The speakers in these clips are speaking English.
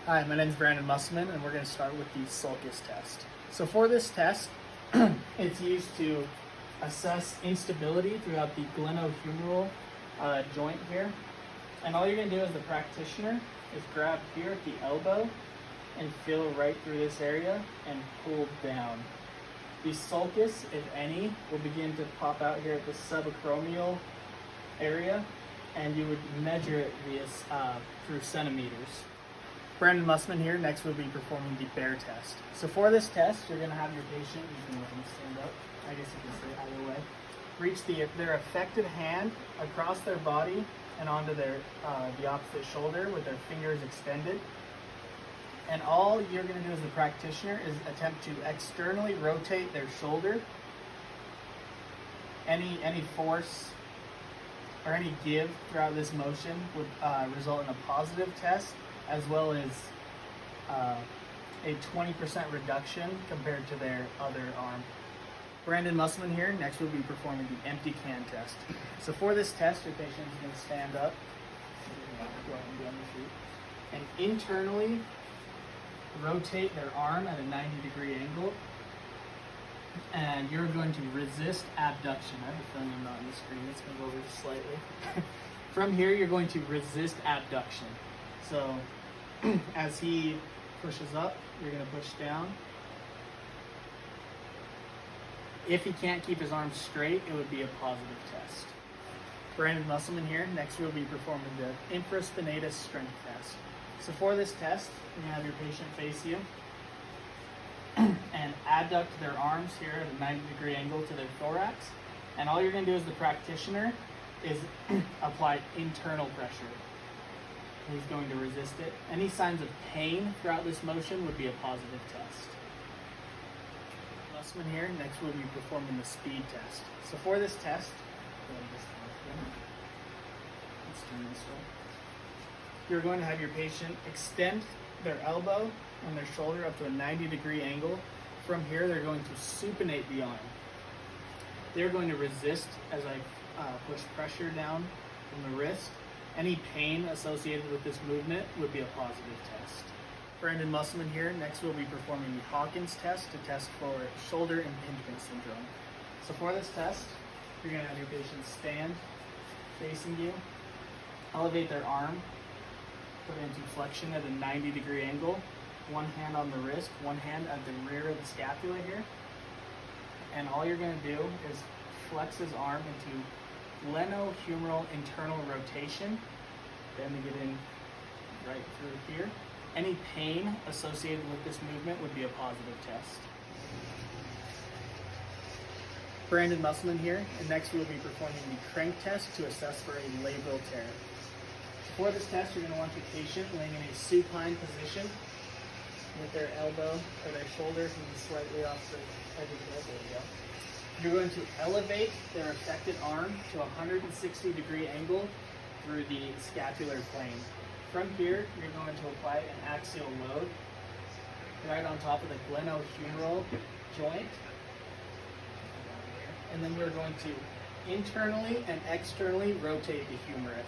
Hi, my name is Brandon Musselman, and we're going to start with the sulcus test. So for this test, it's used to assess instability throughout the glenohumeral joint here. And all you're going to do as the practitioner is grab here at the elbow and feel right through this area and pull down. The sulcus, if any, will begin to pop out here at the subacromial area, and you would measure it through centimeters. Brandon Musselman here. Next we'll be performing the bear test. So for this test, you're going to have your patient, you can let them stand up, I guess you can say either way, reach their affected hand across their body and onto the opposite shoulder with their fingers extended. And all you're going to do as the practitioner is attempt to externally rotate their shoulder. Any force or any give throughout this motion would result in a positive test, as well as a 20% reduction compared to their other arm. Brandon Musselman here. Next we'll be performing the empty can test. So for this test, your patient is going to stand up, go ahead and be on your feet, and internally rotate their arm at a 90-degree angle. And you're going to resist abduction. I have a feeling I'm not on the screen. It's going to go over just slightly. From here, you're going to resist abduction. So as he pushes up, you're going to push down. If he can't keep his arms straight, it would be a positive test. Brandon Musselman here. Next we'll be performing the infraspinatus strength test. So for this test, you're going to have your patient face you and adduct their arms here at a 90-degree angle to their thorax. And all you're going to do as the practitioner is apply internal pressure. He's going to resist it. Any signs of pain throughout this motion would be a positive test. Musselman here. Next we'll be performing the speed test. So for this test, you're going to have your patient extend their elbow and their shoulder up to a 90-degree angle. From here, they're going to supinate the arm. They're going to resist as I push pressure down from the wrist. Any pain associated with this movement would be a positive test. Brandon Musselman here. Next we'll be performing the Hawkins test to test for shoulder impingement syndrome. So for this test, you're going to have your patient stand facing you, elevate their arm, put it into flexion at a 90-degree angle, one hand on the wrist, one hand at the rear of the scapula here. And all you're going to do is flex his arm into glenohumeral internal rotation, bending it in right through here. Any pain associated with this movement would be a positive test. Brandon Musselman here, and next we'll be performing the crank test to assess for a labral tear. For this test, you're going to want your patient laying in a supine position with their elbow or their shoulder slightly off the edge of the elbow. There you go. You're going to elevate their affected arm to a 160-degree angle through the scapular plane. From here, you're going to apply an axial load right on top of the glenohumeral joint. And then you're going to internally and externally rotate the humerus.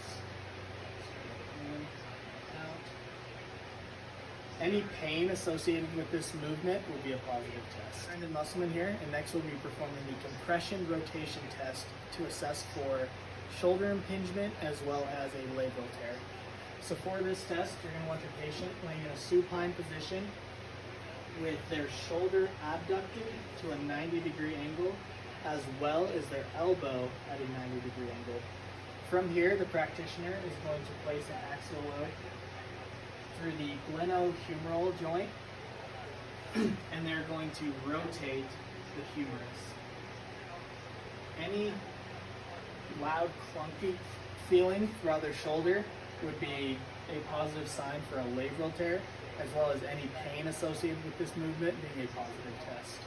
Any pain associated with this movement will be a positive test. Brandon Musselman here, and next we'll be performing the compression rotation test to assess for shoulder impingement as well as a labral tear. So for this test, you're going to want your patient laying in a supine position with their shoulder abducted to a 90-degree angle, as well as their elbow at a 90-degree angle. From here, the practitioner is going to place an axial load through the glenohumeral joint, and they're going to rotate the humerus. Any loud, clunky feeling throughout their shoulder would be a positive sign for a labral tear, as well as any pain associated with this movement being a positive test.